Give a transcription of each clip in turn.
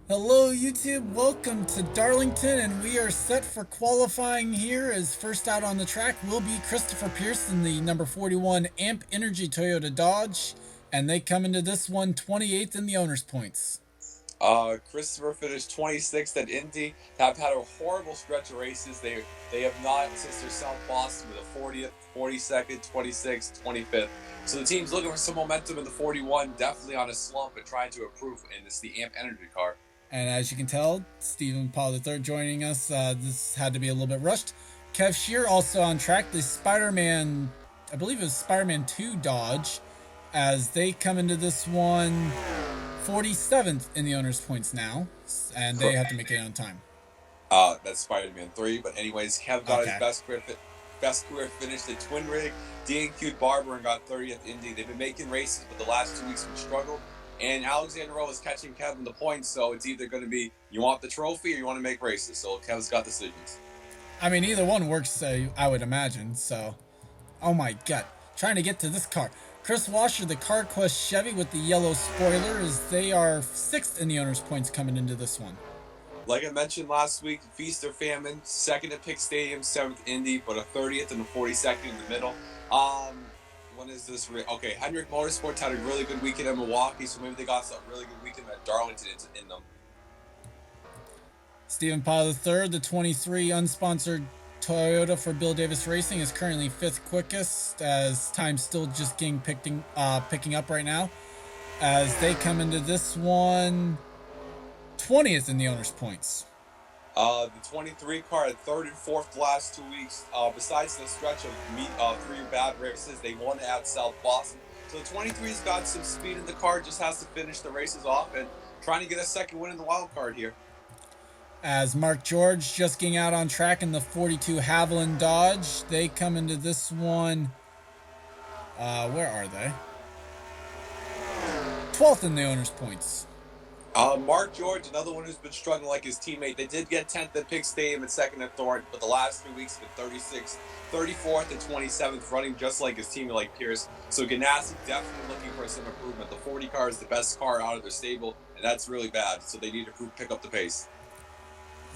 Hello YouTube, welcome to Darlington, and we are set for qualifying here. As first out on the track will be Christopher Pearson, the number 41 Amp Energy Toyota Dodge, and they come into this one 28th in the owner's points. Christopher finished 26th at Indy. Have had a horrible stretch of races. They have not since their South Boston with a 40th, 42nd, 26th, 25th. So the team's looking for some momentum in the 41. Definitely on a slump and trying to improve. And it's the Amp Energy car. And as you can tell, Stephen Paul III joining us. This had to be a little bit rushed. Kev Shear also on track. The Spider-Man, I believe it was Spider-Man 2 Dodge, as they come into this one 47th in the owner's points now, and they have to make it on time. That's Spider-Man 3. But anyways, Kev got his Okay. best career finish at Twin Rig. DNQ'd Barber and got 30th Indy. They've been making races, but the last 2 weeks have struggled. And Alexander Rowe is catching Kevin the points, so it's either going to be you want the trophy or you want to make races. So Kevin's got decisions. I mean, either one works, I would imagine. So, oh my god. Trying to get to this car. Chris Washer, the CarQuest Chevy with the yellow spoiler, as they are 6th in the owner's points coming into this one. Like I mentioned last week, feast or famine. Second at Pick Stadium, 7th Indy, but a 30th and a 42nd in the middle. When is this? Okay, Hendrick Motorsports had a really good weekend in Milwaukee, so maybe they got some really good weekend at Darlington in them. Stephen Paul III, the 23 unsponsored Toyota for Bill Davis Racing, is currently 5th quickest, as time's still just getting picking up right now. As they come into this one 20th in the owner's points. The 23 car had third and fourth the last 2 weeks. Besides the stretch of 3 bad races, they won at South Boston. So the 23's got some speed in the car, just has to finish the races off and trying to get a second win in the wild card here. As Mark George just getting out on track in the 42 Haviland Dodge, they come into this one. Where are they? 12th in the owner's points. Mark George, another one who's been struggling like his teammate. They did get 10th at Pick Stadium and 2nd at Thornton, but the last 3 weeks have been 36th, 34th, and 27th, running just like his teammate like Pierce. So Ganassi definitely looking for some improvement. The 40 car is the best car out of their stable, and that's really bad. So they need to pick up the pace.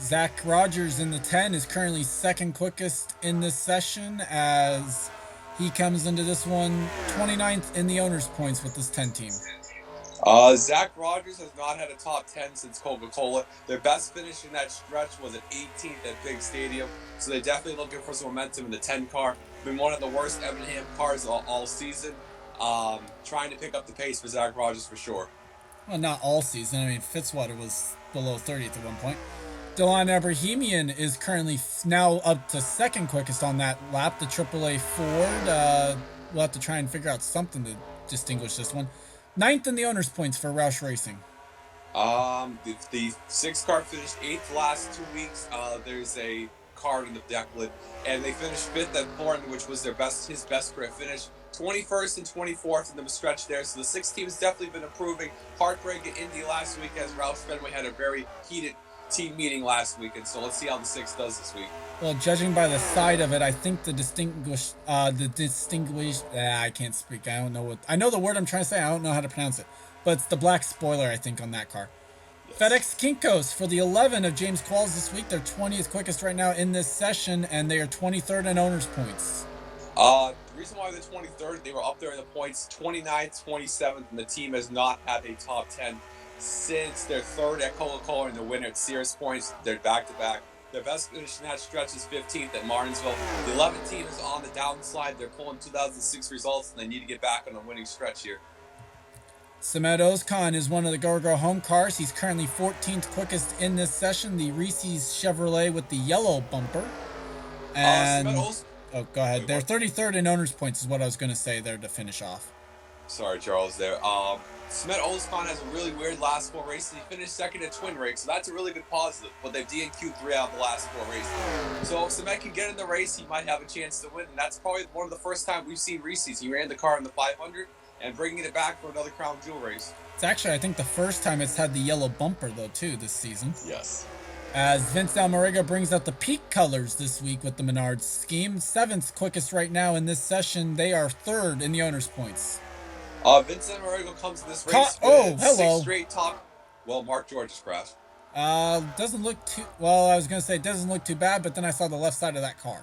Zach Rogers in the 10 is currently 2nd quickest in this session, as he comes into this one 29th in the owner's points with this 10 team. Zach Rogers has not had a top 10 since Coca-Cola. Their best finish in that stretch was at 18th at Big Stadium, so they're definitely looking for some momentum in the 10 car. Been one of the worst Evernham cars all season. Trying to pick up the pace for Zach Rogers for sure. Well, not all season. I mean, Fitzwater was below 30th at one point. Dylan Abrahamian is currently now up to 2nd quickest on that lap. The AAA Ford, we'll have to try and figure out something to distinguish this one. 9th in the owner's points for Roush Racing. The 6 car finished 8th last 2 weeks. There's a card in the deck lid, and they finished 5th at Thornton, which was his best career finish. 21st and 24th in the stretch there. So the 6 team has definitely been improving. Heartbreak at Indy last week, as Roush Fenway had a very heated team meeting last week, and so let's see how the 6 does this week. Well, judging by the side of it, I think I can't speak. I know the word I'm trying to say. I don't know how to pronounce it, but it's the black spoiler, I think, on that car. Yes. FedEx Kinkos for the 11 of James Qualls this week. They're 20th quickest right now in this session, and they are 23rd in owner's points. The reason why they're 23rd, they were up there in the points, 29th, 27th, and the team has not had a top 10 since their 3rd at Coca-Cola and the winner at Sears Points. They're back-to-back. Their best finish in that stretch is 15th at Martinsville. The 11th team is on the downslide. They're pulling 2006 results, and they need to get back on a winning stretch here. Samet Ozkan is one of the Go home cars. He's currently 14th quickest in this session. The Reese's Chevrolet with the yellow bumper. And oh, go ahead. They're 33rd in owner's points is what I was going to say there to finish off. Sorry, Charles, there. Smet Olspan has a really weird last 4 races. He finished 2nd at Twin Rig, so that's a really good positive. But they've DNQ'd 3 out of the last 4 races. So if Smet can get in the race, he might have a chance to win. And that's probably one of the first time we've seen Reese's. He ran the car in the 500 and bringing it back for another Crown Jewel race. It's actually, I think, the first time it's had the yellow bumper, though, too, this season. Yes. As Vince Almariga brings out the peak colors this week with the Menards scheme. 7th quickest right now in this session. They are 3rd in the owner's points. Vincent Morego comes to this race with hello. 6 straight top. Well, Mark George just crashed. Doesn't look too well. I was gonna say it doesn't look too bad, but then I saw the left side of that car.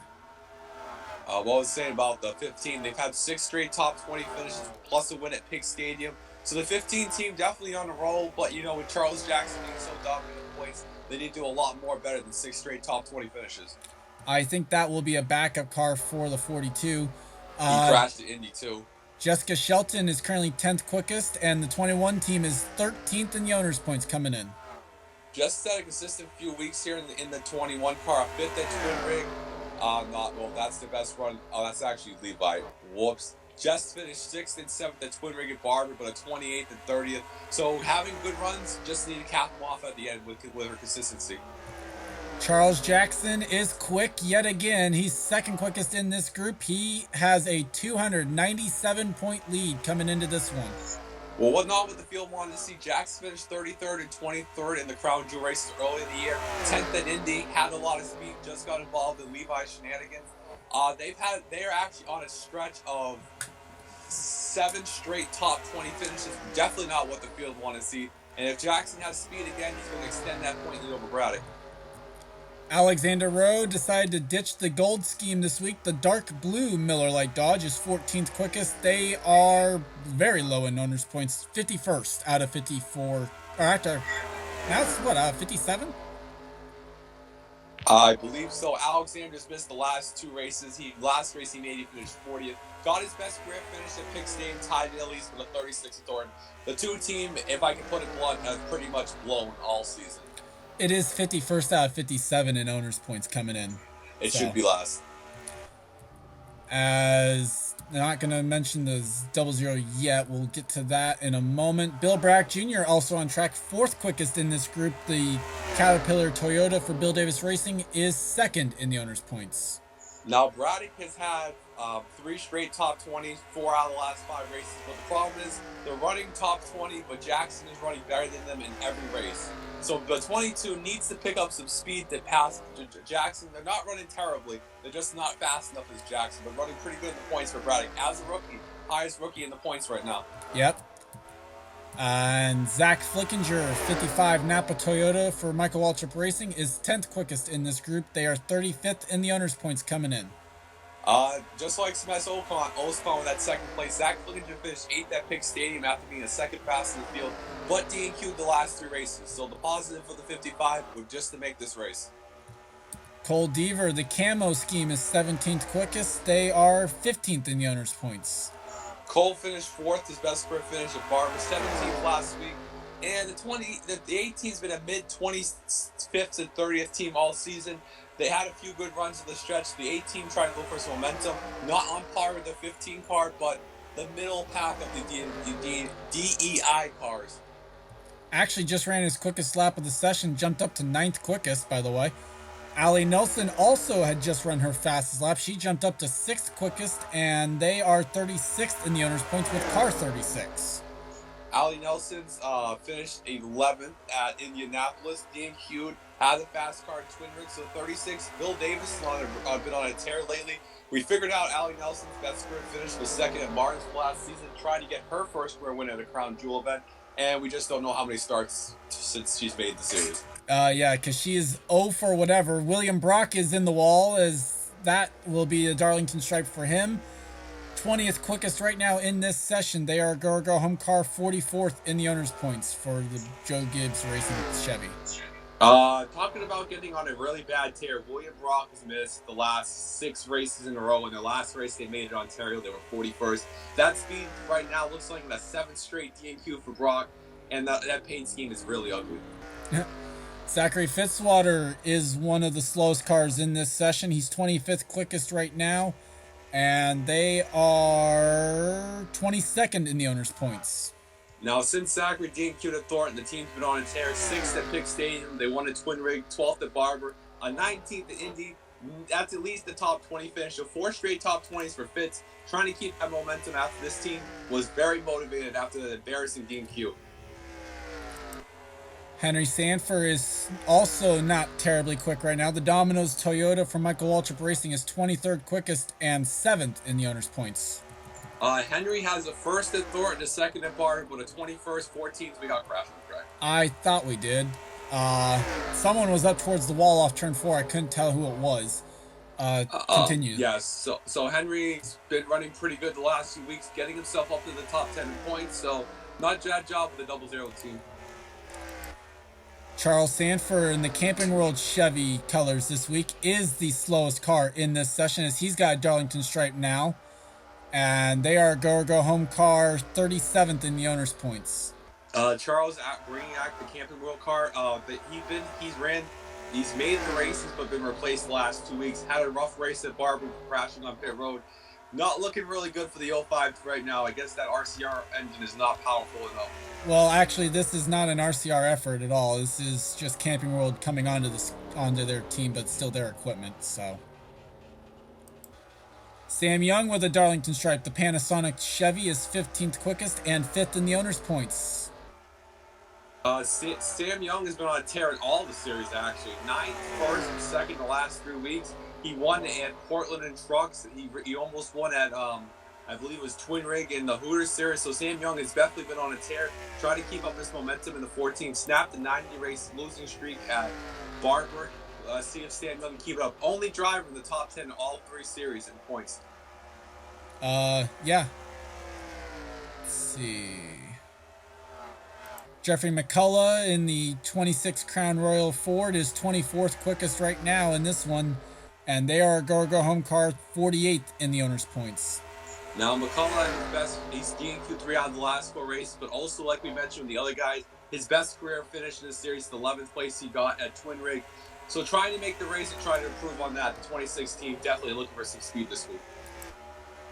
What I was saying about the 15, they've had 6 straight top 20 finishes plus a win at Pig Stadium. So the 15 team definitely on a roll, but with Charles Jackson being so dominant in points, they need to do a lot more better than 6 straight top 20 finishes. I think that will be a backup car for the 42. He Uh, crashed at Indy too. Jessica Shelton is currently 10th quickest, and the 21 team is 13th in the owners' points coming in. Just had a consistent few weeks here in the 21 car, a 5th at Twin Rig. Not well. That's the best run. Oh, that's actually Levi. Whoops. Just finished 6th and 7th at Twin Rig at Barber, but a 28th and 30th. So having good runs, just need to cap them off at the end with her consistency. Charles Jackson is quick yet again. He's second quickest in this group. He has a 297-point lead coming into this one. Well, what not what the field wanted to see. Jackson finished 33rd and 23rd in the Crown Jewel races early in the year. 10th at Indy, had a lot of speed, just got involved in Levi's shenanigans. They're actually on a stretch of 7 straight top 20 finishes. Definitely not what the field wanted to see. And if Jackson has speed again, he's going to extend that point lead over Braddock. Alexander Rowe decided to ditch the gold scheme this week. The dark blue Miller Lite Dodge is 14th quickest. They are very low in owners' points, 51st out of 54. Or after, now it's what, 57? I believe so. Alexander's missed the last 2 races. Last race he made, he finished 40th. Got his best career finish at Pig Stadium, tied at least with a 36th at Thornton. The 2 team, if I can put it blunt, have pretty much blown all season. It is 51st out of 57 in owners' points coming in. It should be last. As they're not going to mention the 00 yet, we'll get to that in a moment. Bill Brack Jr. also on track, 4th quickest in this group. The Caterpillar Toyota for Bill Davis Racing is 2nd in the owners' points. Now, Braddock has had 3 straight top 20s, 4 out of the last 5 races. But the problem is they're running top 20, but Jackson is running better than them in every race. So the 22 needs to pick up some speed to pass Jackson. They're not running terribly. They're just not fast enough as Jackson. But running pretty good in the points for Braddock as a rookie. Highest rookie in the points right now. Yep. And Zach Flickinger, 55 Napa Toyota for Michael Waltrip Racing, is 10th quickest in this group. They are 35th in the owners' points coming in. Just like Smes Oscon with that 2nd place, Zach Flickinger finished 8th at Pig Stadium after being a 2nd fast in the field, but DNQ'd the last 3 races. So the positive for the 55 was just to make this race. Cole Deaver, the camo scheme, is 17th quickest. They are 15th in the owners' points. Cole finished 4th, his best career finish at Barber, 17th last week. And the 18's been a mid-25th and 30th team all season. They had a few good runs in the stretch. The 18 trying to look for some momentum. Not on par with the 15 car, but the middle pack of the DEI cars. Actually just ran his quickest lap of the session, jumped up to 9th quickest, by the way. Allie Nelson also had just run her fastest lap. She jumped up to 6th quickest, and they are 36th in the owners' points with car 36. Allie Nelson's finished 11th at Indianapolis. DNQ'd, had a fast car Twin Rig, so 36. Bill Davis has been on a tear lately. We figured out Allie Nelson's best career finish was 2nd at Martinsville last season, trying to get her first career win at a Crown Jewel event, and we just don't know how many starts since she's made the series. Yeah, because she is 0 for whatever. William Brock is in the wall, as that will be a Darlington stripe for him. 20th quickest right now in this session. They are go home car 44th in the owners' points for the Joe Gibbs Racing Chevy. Talking about getting on a really bad tear, William Brock has missed the last 6 races in a row. In their last race, they made it Ontario. They were 41st. That speed right now looks like a 7th straight DNQ for Brock, and that paint scheme is really ugly. Zachary Fitzwater is one of the slowest cars in this session. He's 25th quickest right now, and they are 22nd in the owners' points. Now, since Zachary DNQ'd at Thornton, the team's been on a tear. 6th at Pig Stadium. They won a Twin Rig. 12th at Barber. A 19th at Indy. That's at least the top 20 finish. So 4 straight top 20s for Fitz. Trying to keep that momentum after this team was very motivated after the embarrassing DNQ. Henry Sanford is also not terribly quick right now. The Domino's Toyota from Michael Waltrip Racing is 23rd quickest and 7th in the owners' points. Henry has a 1st at Thornton, a 2nd at Barber, but a 21st, 14th we got crashed on the track. I thought we did. Someone was up towards the wall off turn 4. I couldn't tell who it was. Continue. Yes. So Henry's been running pretty good the last few weeks, getting himself up to the top 10 in points. So not a bad job with the 00 team. Charles Sanford in the Camping World Chevy colors this week is the slowest car in this session, as he's got a Darlington stripe now. And they are go home car 37th in the owner's points. Charles bringing back the Camping World car. He's made the races but been replaced the last 2 weeks. Had a rough race at Barber, crashing on pit road. Not looking really good for the 05 right now. I guess that RCR engine is not powerful enough. Well, actually, this is not an RCR effort at all. This is just Camping World coming onto their team, but still their equipment. So, Sam Young with a Darlington stripe. The Panasonic Chevy is 15th quickest and 5th in the owner's points. Sam Young has been on a tear in all the series, actually. 9th, 1st, and 2nd the last 3 weeks. He won at Portland and Trucks. He almost won at, I believe it was Twin Rig in the Hooters series. So Sam Young has definitely been on a tear. Trying to keep up his momentum in the 14. Snapped the 90-race losing streak at Barber. See if Sam Young can keep it up. Only driver in the top 10 in all 3 series in points. Yeah. Let's see. Jeffrey McCullough in the 26 Crown Royal Ford is 24th quickest right now in this one, and they are a go home car 48th in the owner's points. Now McCullough at his best, he's gained Q3 out of the last 4 races, but also like we mentioned with the other guys, his best career finish in the series, the 11th place he got at Twin Rig. So trying to make the race and trying to improve on that. The 2016 definitely looking for some speed this week.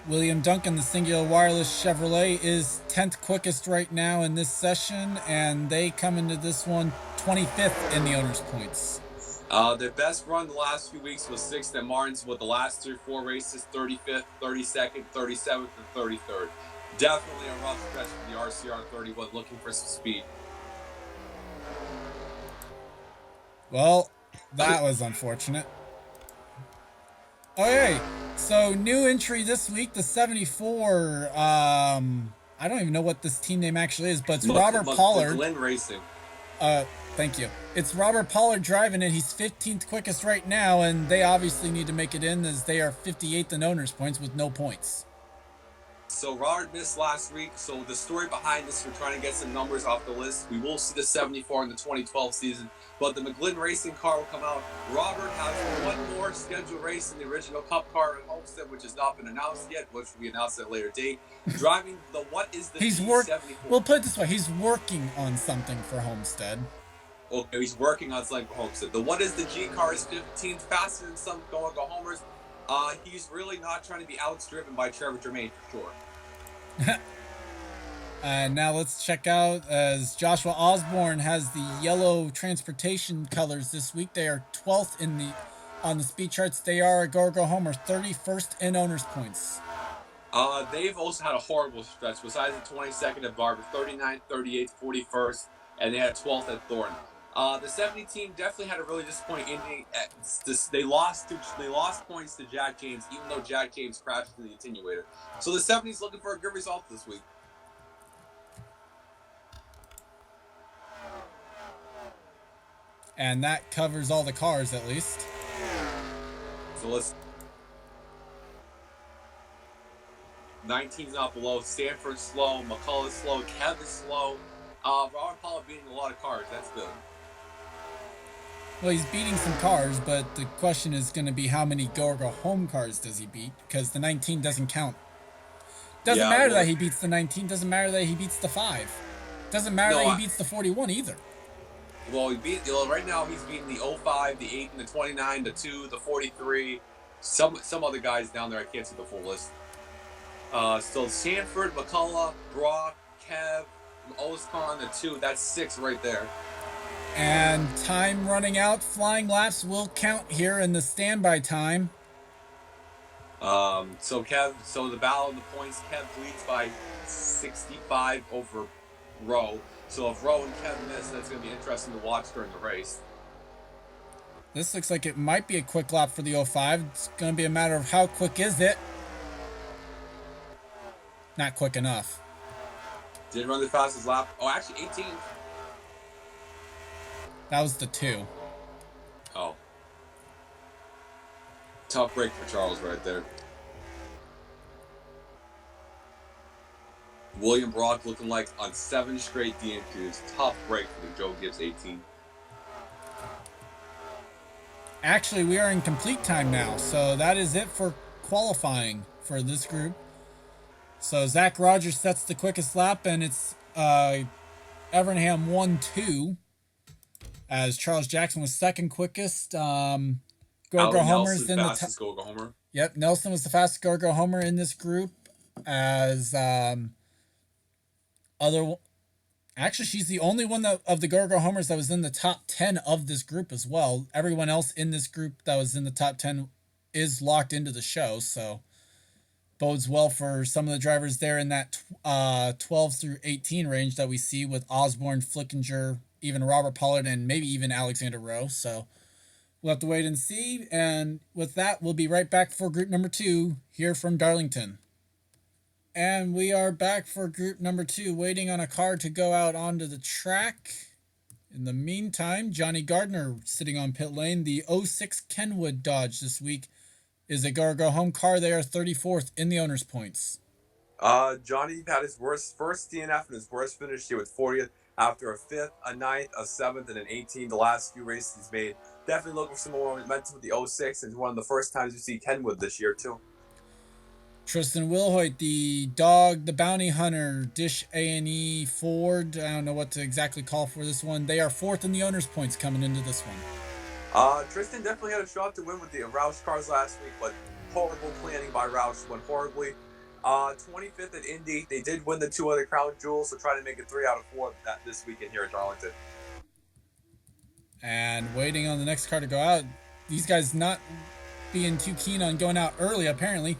William Duncan, the Singular Wireless Chevrolet, is 10th quickest right now in this session, and they come into this one 25th in the owner's points. Their best run the last few weeks was 6th at Martin's, with the last 4 races 35th, 32nd, 37th, and 33rd. Definitely a rough stretch for the RCR 31, looking for some speed. Well, that was unfortunate. Okay, so new entry this week, the 74. I don't even know what this team name actually is, but it's Robert Pollard. McGlynn Racing. Thank you. It's Robert Pollard driving it. He's 15th quickest right now, and they obviously need to make it in, as they are 58th in owner's points with no points. So Robert missed last week, so the story behind this, we're trying to get some numbers off the list. We will see the 74 in the 2012 season, but the McGlynn Racing car will come out. Robert has one more scheduled race in the original Cup car at Homestead, which has not been announced yet, which will be announced at a later date. Driving the G74. We'll put it this way, he's working on something for Homestead. Okay, he's working on something for Homestead. The What is the G car is 15th, faster than some go homers. He's really not trying to be outdriven by Trevor Germain for sure. And now let's check out, as Joshua Osborne has the yellow transportation colors this week. They are 12th on the speed charts. They are a go homer, 31st in owner's points. They've also had a horrible stretch. Besides the 22nd at Barber, 39th, 38th, 41st, and they had 12th at Thornton. The 70 team definitely had a really disappointing ending. They lost points to Jack James, even though Jack James crashed in the attenuator. So the 70's looking for a good result this week. And that covers all the cars, at least. So let's... 19's not below. Stanford's slow. McCullough's slow. Kev is slow. Robert Pollard beating a lot of cars. That's good. Well, he's beating some cars, but the question is going to be how many go home cars does he beat? Because the 19 doesn't count. Doesn't matter that he beats the 19. Doesn't matter that he beats the 5. Doesn't matter that he beats the 41 either. Well, right now he's beating the 05, the 8, and the 29, the 2, the 43. Some other guys down there. I can't see the full list. So Sanford, McCullough, Brock, Kev, Oscon, the 2. That's 6 right there. And time running out. Flying laps will count here in the standby time. So the battle of the points, Kev leads by 65 over Rowe. So if Rowe and Kev miss, that's going to be interesting to watch during the race. This looks like it might be a quick lap for the 05. It's going to be a matter of how quick is it. Not quick enough. Didn't run the fastest lap. Oh, actually 18th. That was the 2. Oh, tough break for Charles right there. William Brock looking like on 7 straight DNQs. Tough break for the Joe Gibbs 18. Actually, we are in complete time now, so that is it for qualifying for this group. So Zach Rogers sets the quickest lap, and it's Evernham 1-2, as Charles Jackson was second quickest. Go Homer's in the fastest Go Homer. Yep, Nelson was the fastest Go Homer in this group. As other, actually, she's the only one of the Go Homers that was in the top 10 of this group as well. Everyone else in this group that was in the top 10 is locked into the show, so bodes well for some of the drivers there in that 12 through 18 range that we see with Osborne, Flickinger, even Robert Pollard, and maybe even Alexander Rowe. So we'll have to wait and see. And with that, we'll be right back for group number 2 here from Darlington. And we are back for group number 2, waiting on a car to go out onto the track. In the meantime, Johnny Gardner sitting on pit lane. The 06 Kenwood Dodge this week is a go home car. They are 34th in the owner's points. Johnny had his worst first DNF and his worst finish here with 40th after a 5th, a 9th, a 7th, and an 18th. The last few races he's made. Definitely looking for some more momentum with the 06, and it's one of the first times you see Kenwood this year, too. Tristan Wilhoit, the dog, the bounty hunter, Dish A&E Ford. I don't know what to exactly call for this one. They are 4th in the owner's points coming into this one. Tristan definitely had a shot to win with the Roush cars last week, but horrible planning by Roush. Went horribly. 25th at Indy. They did win the 2 other crown jewels, so trying to make it 3 out of 4 this weekend here at Darlington. And waiting on the next car to go out. These guys not being too keen on going out early, apparently.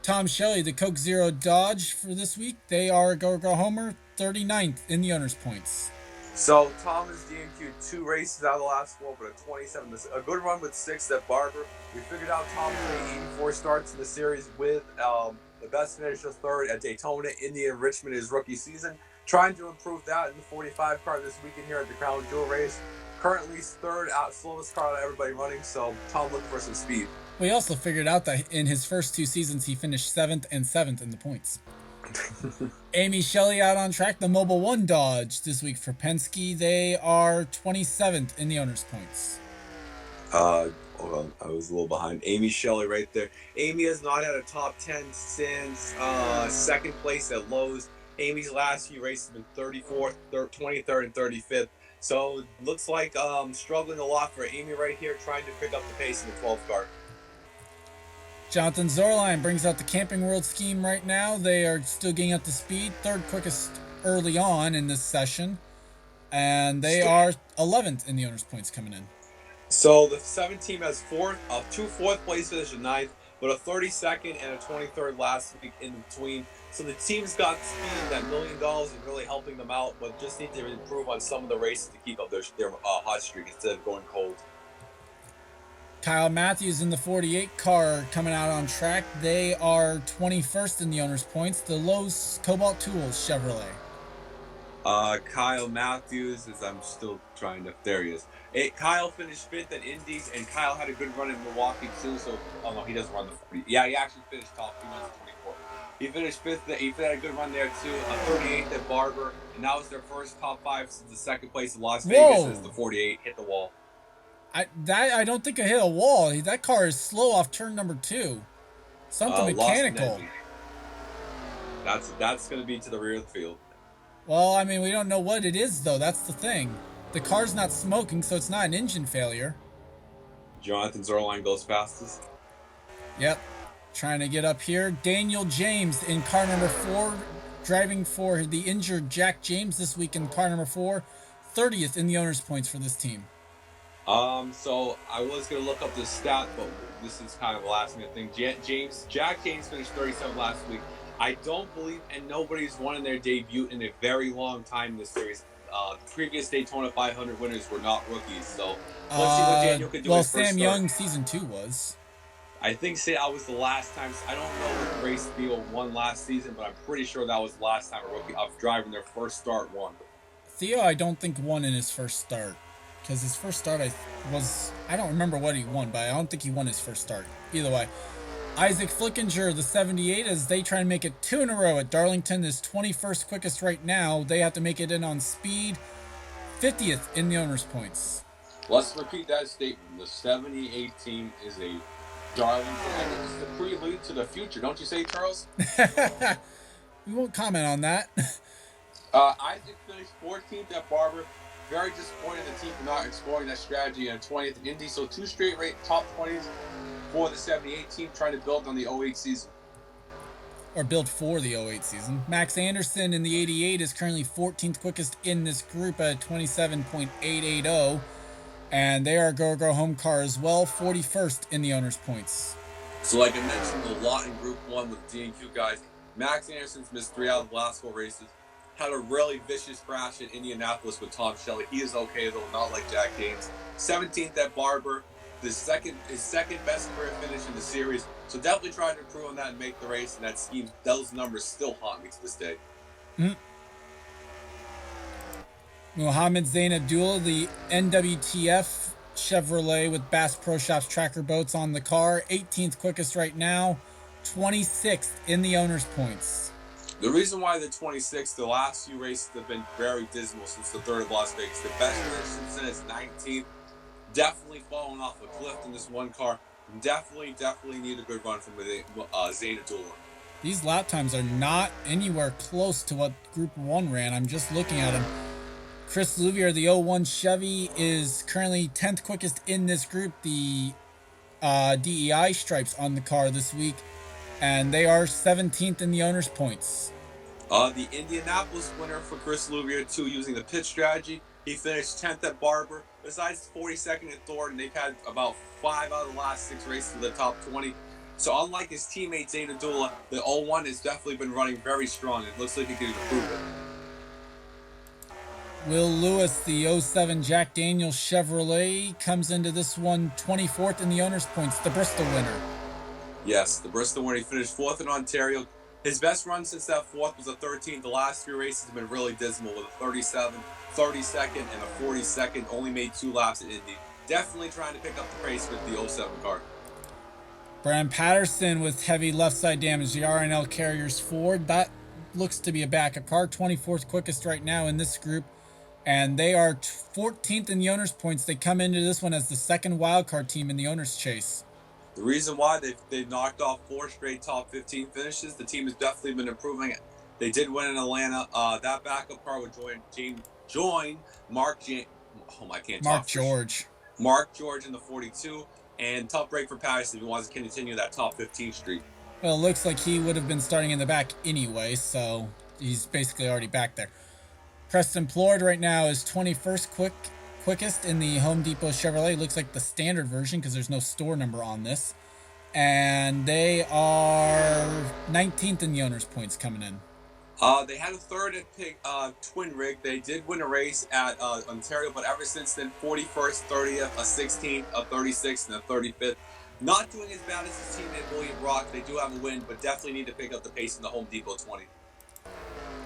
Tom Shelley, the Coke Zero Dodge for this week. They are Go Homer, 39th in the owner's points. So Tom has DNQ'd 2 races out of the last 4, but a 27. A good run with 6 at Barber. We figured out Tom made 84 starts in the series with the best finish of 3rd at Daytona, Indy, and Richmond his rookie season. Trying to improve that in the 45 car this weekend here at the Crown Jewel race. Currently 3rd out, slowest car out of everybody running, so Tom looking for some speed. We also figured out that in his first 2 seasons, he finished 7th and 7th in the points. Amy Shelley out on track, the Mobile 1 Dodge this week for Penske. They are 27th in the owner's points. Hold on, I was a little behind. Amy Shelley right there. Amy has not had a top 10 since 2nd place at Lowe's. Amy's last few races have been 34th, 23rd, and 35th. So looks like struggling a lot for Amy right here, trying to pick up the pace in the 12th car. Jonathan Zorline brings out the Camping World scheme right now. They are still getting up to speed. 3rd quickest early on in this session. And they are 11th in the owner's points coming in. So the 7 team has 2 4th place finishes, 9th, but a 32nd and a 23rd last week in between. So the team's got speed. That $1 million is really helping them out, but just need to improve on some of the races to keep up their hot streak instead of going cold. Kyle Matthews in the 48 car coming out on track. They are 21st in the owner's points. The Lowe's Cobalt Tools Chevrolet. Kyle Matthews I'm still trying to. There he is. Kyle finished 5th at Indy, and Kyle had a good run in Milwaukee too. So, oh no, he doesn't run the 40. Yeah, he actually finished top 2 months 24. He finished 5th. He had a good run there too. 38th at Barber, and that was their first top 5 since the 2nd place in Las Vegas. As the 48 hit the wall. I don't think I hit a wall. That car is slow off turn number 2. Something mechanical. That's going to be to the rear of the field. Well, I mean, we don't know what it is, though. That's the thing. The car's not smoking, so it's not an engine failure. Jonathan Zorline goes fastest. Yep. Trying to get up here. Daniel James in car number 4, driving for the injured Jack James this week in car number 4. 30th in the owner's points for this team. So I was going to look up this stat, but this is kind of a last minute thing. Jack James finished 37 last week. I don't believe, and nobody's won in their debut in a very long time in this series. The previous Daytona 500 winners were not rookies, so let's see what Daniel can do. Well, Sam Young season 2 was. I think that was the last time. I don't know if Grace Theo won last season, but I'm pretty sure that was the last time a rookie of driving their first start won. Theo, I don't think won in his first start. because his first start I don't remember what he won, but I don't think he won his first start. Either way, Isaac Flickinger, the 78, as they try and make it 2 in a row at Darlington, is 21st quickest right now. They have to make it in on speed. 50th in the owner's points. Let's repeat that statement. The 78 team is a Darlington. I think it's the prelude to the future, don't you say, Charles? We won't comment on that. Isaac finished 14th at Barber. Very disappointed the team for not exploring that strategy in 20th in Indy. So 2 straight rate top 20s for the 78 team, trying to build on the 08 season. Or build for the 08 season. Max Anderson in the 88 is currently 14th quickest in this group at 27.880. And they are a go home car as well, 41st in the owner's points. So like I mentioned, a lot in Group 1 with D&Q guys. Max Anderson's missed 3 out of the last 4 races. Had a really vicious crash in Indianapolis with Tom Shelley. He is okay, though, not like Jack Gaines. 17th at Barber. His second best career finish in the series. So definitely trying to improve on that and make the race. And that scheme, those numbers still haunt me to this day. Mm-hmm. Mohammed Zain Abdullah, the NWTF Chevrolet with Bass Pro Shops tracker boats on the car. 18th quickest right now. 26th in the owner's points. The reason why they're 26th, the last few races have been very dismal since the 3rd of Las Vegas. The best finish since then is 19th. Definitely falling off a cliff in this one car. Definitely need a good run from Zain Abdullah. These lap times are not anywhere close to what Group 1 ran. I'm just looking at them. Chris Louvier, the 01 Chevy, is currently 10th quickest in this group. The DEI stripes on the car this week. And they are 17th in the owner's points. The Indianapolis winner for Chris Louvier, too, using the pit strategy. He finished 10th at Barber. Besides 42nd at Thornton, they've had about 5 out of the last 6 races in the top 20. So unlike his teammate Zain Abdullah, the 01 has definitely been running very strong. It looks like he can improve it. Will Lewis, the 07 Jack Daniels Chevrolet, comes into this one 24th in the owner's points, the Bristol winner. Yes, the Bristol winner. He finished 4th in Ontario. His best run since that 4th was a 13th. The last 3 races have been really dismal with a 37, 32nd, and a 42nd. Only made 2 laps at Indy. Definitely trying to pick up the pace with the 07 car. Bram Patterson with heavy left side damage, the RNL Carriers Ford. That looks to be a backup car. 24th quickest right now in this group. And they are 14th in the owner's points. They come into this one as the second wildcard team in the owner's chase. The reason why they've knocked off 4 straight top 15 finishes, the team has definitely been improving it. They did win in Atlanta. That backup car would join Mark George. Mark George in the 42. And tough break for Patterson if he wants to continue that top 15 streak. Well, it looks like he would have been starting in the back anyway, so he's basically already back there. Preston Plord right now is 21st quickest in the Home Depot Chevrolet. Looks like the standard version because there's no store number on this. And they are 19th in the owner's points coming in. They had a 3rd at Twin Rig. They did win a race at Ontario, but ever since then, 41st, 30th, a 16th, a 36th, and a 35th. Not doing as bad as his teammate William Brock. They do have a win, but definitely need to pick up the pace in the Home Depot 20.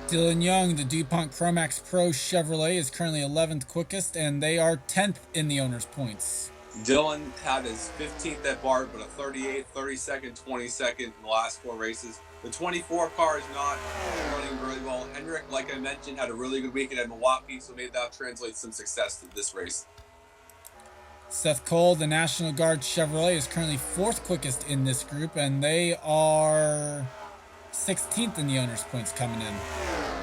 Dylan Young, the DuPont Chromax Pro Chevrolet, is currently 11th quickest, and they are 10th in the owner's points. Dylan had his 15th at Barber, but a 38th, 32nd, 22nd in the last 4 races. The 24 car is not running really well. Henrik, like I mentioned, had a really good weekend at Milwaukee, so maybe that translates some success to this race. Seth Cole, the National Guard Chevrolet, is currently 4th quickest in this group, and they are 16th in the owner's points coming in.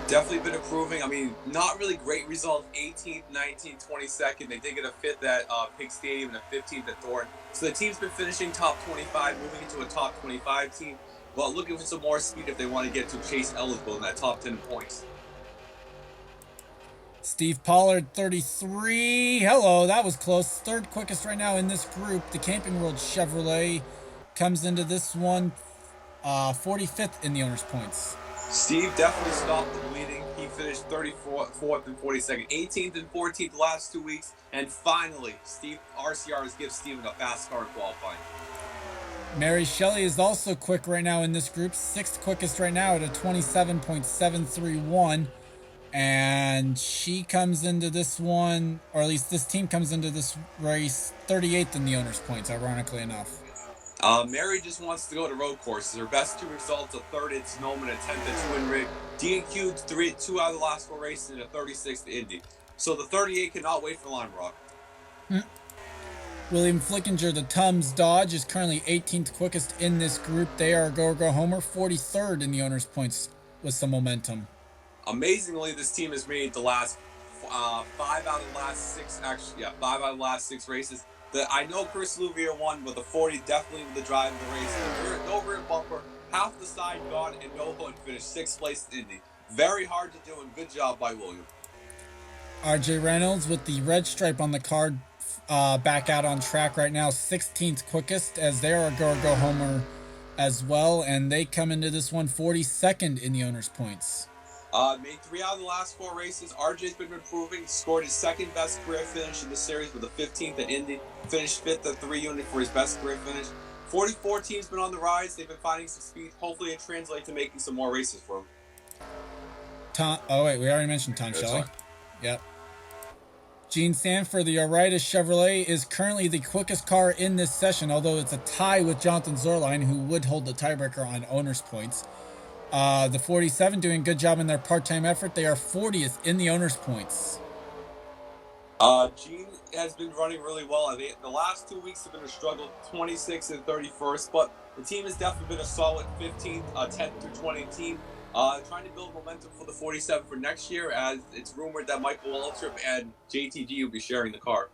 Definitely been improving. I mean, not really great results. 18th, 19th, 22nd. They did get a 5th at Pig Stadium and a 15th at Thornton. So the team's been finishing top 25, moving into a top 25 team, but looking for some more speed if they want to get to chase eligible in that top 10 points. Steve Pollard, 33. Hello, that was close. 3rd quickest right now in this group. The Camping World Chevrolet comes into this one 45th in the owner's points. Steve definitely stopped the bleeding. He finished 34th and 42nd, 18th and 14th the last 2 weeks. And finally, RCR has given Steven a fast car in qualifying. Mary Shelley is also quick right now in this group. 6th quickest right now at a 27.731. And she comes into this one, or at least this team comes into this race 38th in the owner's points, ironically enough. Mary just wants to go to road courses. Her best two results: a third at Sonoma and a 10th at Twin Rig. D&Q two out of the last four races and a 36th at Indy. So the 38 cannot wait for Lime Rock. William Flickinger, the Tums Dodge, is currently 18th quickest in this group. They are Go Homer, 43rd in the owner's points with some momentum. Amazingly, this team has made the last 5 out of the last 6. Actually, yeah, 5 out of the last 6 races. I know Chris Louvier won, but the 40 definitely with the drive of the race. No rear bumper, half the side gone, and no hood finished 6th place in Indy. Very hard to do, and good job by William. RJ Reynolds with the red stripe on the card, back out on track right now, 16th quickest, as they're a Go Homer as well, and they come into this one 42nd in the owner's points. Made 3 out of the last 4 races. RJ's been improving. Scored his second best career finish in the series with a 15th at Indy. Finished 5th at 3 unit for his best career finish. 44 teams been on the rise. They've been finding some speed. Hopefully it translates to making some more races for him. We already mentioned Tom Shelley. Yep. Gene Sanford, the Oritas Chevrolet, is currently the quickest car in this session, although it's a tie with Jonathan Zorline, who would hold the tiebreaker on owner's points. The 47 doing a good job in their part-time effort. They are 40th in the owner's points. Gene has been running really well. The last 2 weeks have been a struggle, 26th and 31st, but the team has definitely been a solid 15th, 10th through 20 team. Trying to build momentum for the 47 for next year, as it's rumored that Michael Waltrip and JTG will be sharing the car.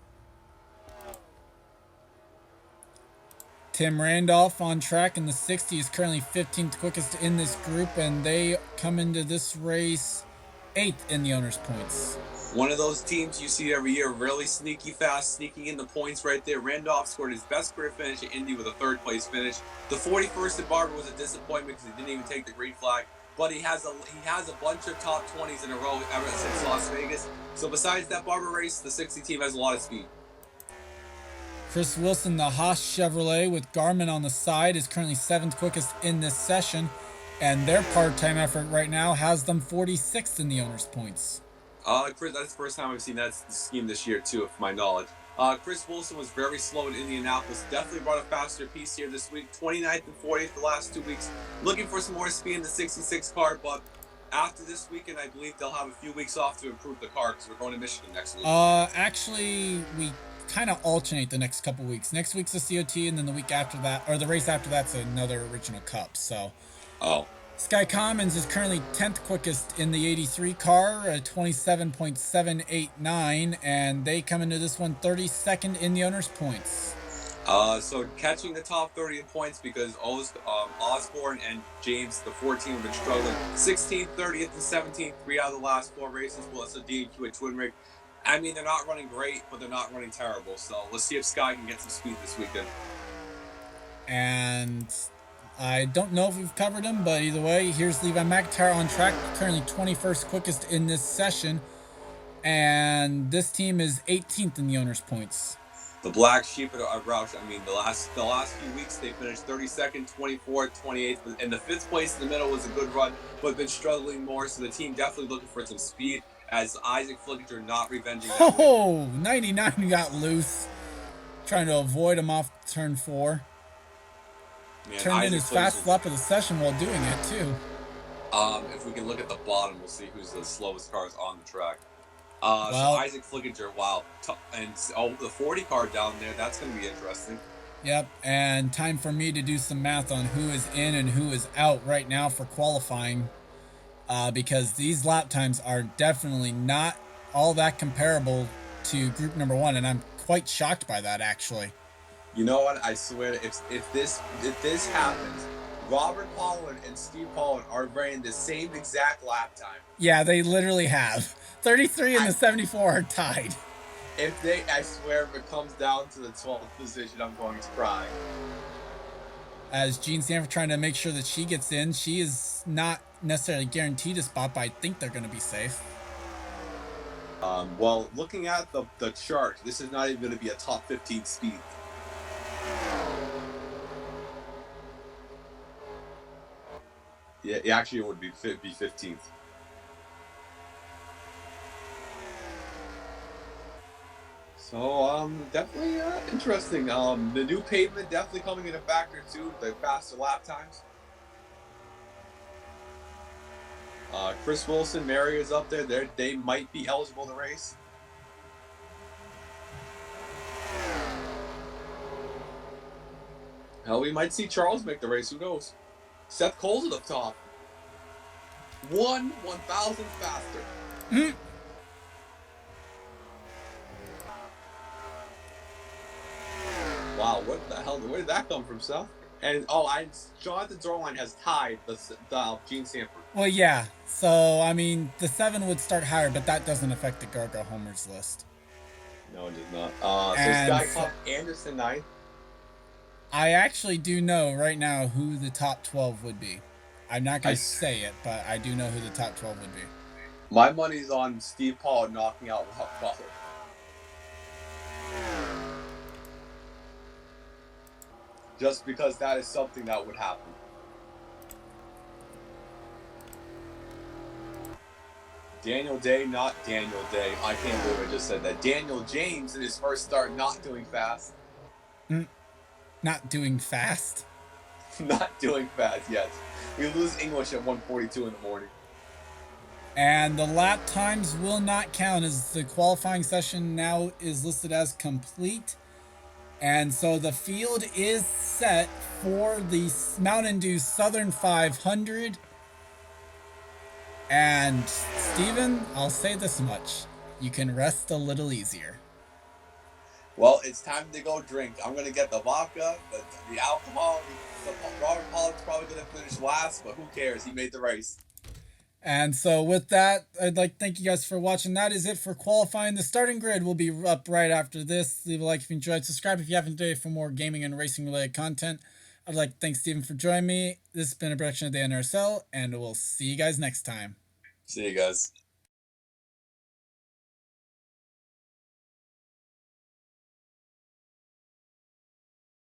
Tim Randolph on track in the 60 is currently 15th quickest in this group, and they come into this race 8th in the owner's points. One of those teams you see every year, really sneaky fast, sneaking in the points right there. Randolph scored his best career finish at Indy with a 3rd place finish. The 41st at Barber was a disappointment because he didn't even take the green flag. But he has a bunch of top 20s in a row ever since Las Vegas. So besides that Barber race, the 60 team has a lot of speed. Chris Wilson, the Haas Chevrolet with Garmin on the side, is currently 7th quickest in this session, and their part-time effort right now has them 46th in the owner's points. Chris, that's the first time I've seen that scheme this year too, if my knowledge. Chris Wilson was very slow in Indianapolis. Definitely brought a faster piece here this week. 29th and 40th the last 2 weeks. Looking for some more speed in the 66 car, but after this weekend, I believe they'll have a few weeks off to improve the car because we're going to Michigan next week. Actually, we kind of alternate the next couple weeks. Next week's the COT, and then the week after that, or the race after that's another Original Cup. So, Sky Commons is currently 10th quickest in the 83 car, 27.789, and they come into this one 32nd in the owner's points. So catching the top 30 in points because Osborne and James, the 14, have been struggling. 16th, 30th, and 17th, 3 out of the last 4 races, plus a D&Q at Twin Rig. I mean, they're not running great, but they're not running terrible. So let's see if Sky can get some speed this weekend. And I don't know if we've covered him, but either way, here's Levi McIntyre on track, currently 21st quickest in this session. And this team is 18th in the owner's points. The Black Sheep of Roush, I mean, the last few weeks they finished 32nd, 24th, 28th, and the 5th place in the middle was a good run, but been struggling more, so the team definitely looking for some speed, as Isaac Flickinger not revenging that. 99 got loose, trying to avoid him off turn 4. Man, Turned Isaac in his fast lap of the session while doing it, too. If we can look at the bottom, we'll see who's the slowest cars on the track. So Isaac Flickinger, wow. And the 40 car down there, that's going to be interesting. Yep, and time for me to do some math on who is in and who is out right now for qualifying, because these lap times are definitely not all that comparable to group number 1, and I'm quite shocked by that, actually. You know what? I swear, if this happens, Robert Pollard and Steve Pollard are running the same exact lap time. Yeah, they literally have. 33 and the 74 are tied. I swear, if it comes down to the 12th position, I'm going to cry. As Gene Sanford trying to make sure that she gets in, she is not necessarily guaranteed a spot, but I think they're going to be safe. Well, looking at the chart, this is not even going to be a top 15 speed. Yeah, actually, it would be 15th. So definitely interesting. The new pavement definitely coming in a factor too. The faster lap times. Chris Wilson, Mary is up there. They might be eligible to race. Hell, we might see Charles make the race. Who knows? Seth Cole's at the top. 1/1000th faster. Wow, what the hell? Where did that come from, Seth? And Jonathan Zorline has tied the Gene Sanford. Well, yeah. So I mean, the 7 would start higher, but that doesn't affect the Gargo homers list. No, it does not. So Sky Cup Anderson 9th. I actually do know right now who the top 12 would be. I'm not going to say it, but I do know who the top 12 would be. My money's on Steve Paul knocking out Rock Butler. Just because that is something that would happen. Daniel Day, not Daniel Day. I can't believe I just said that. Daniel James in his first start not doing fast. Not doing fast? Not doing fast, yes. We lose English at 1:42 in the morning. And the lap times will not count as the qualifying session now is listed as complete. And so the field is set for the Mountain Dew Southern 500. And Steven, I'll say this much. You can rest a little easier. Well, it's time to go drink. I'm going to get the vodka, the alcohol. Robert Pollock's probably going to finish last, but who cares? He made the race. And so with that, I'd like to thank you guys for watching. That is it for qualifying. The starting grid will be up right after this. Leave a like if you enjoyed. Subscribe if you haven't today for more gaming and racing related content. I'd like to thank Steven for joining me. This has been a production of the NRSL, and we'll see you guys next time. See you guys.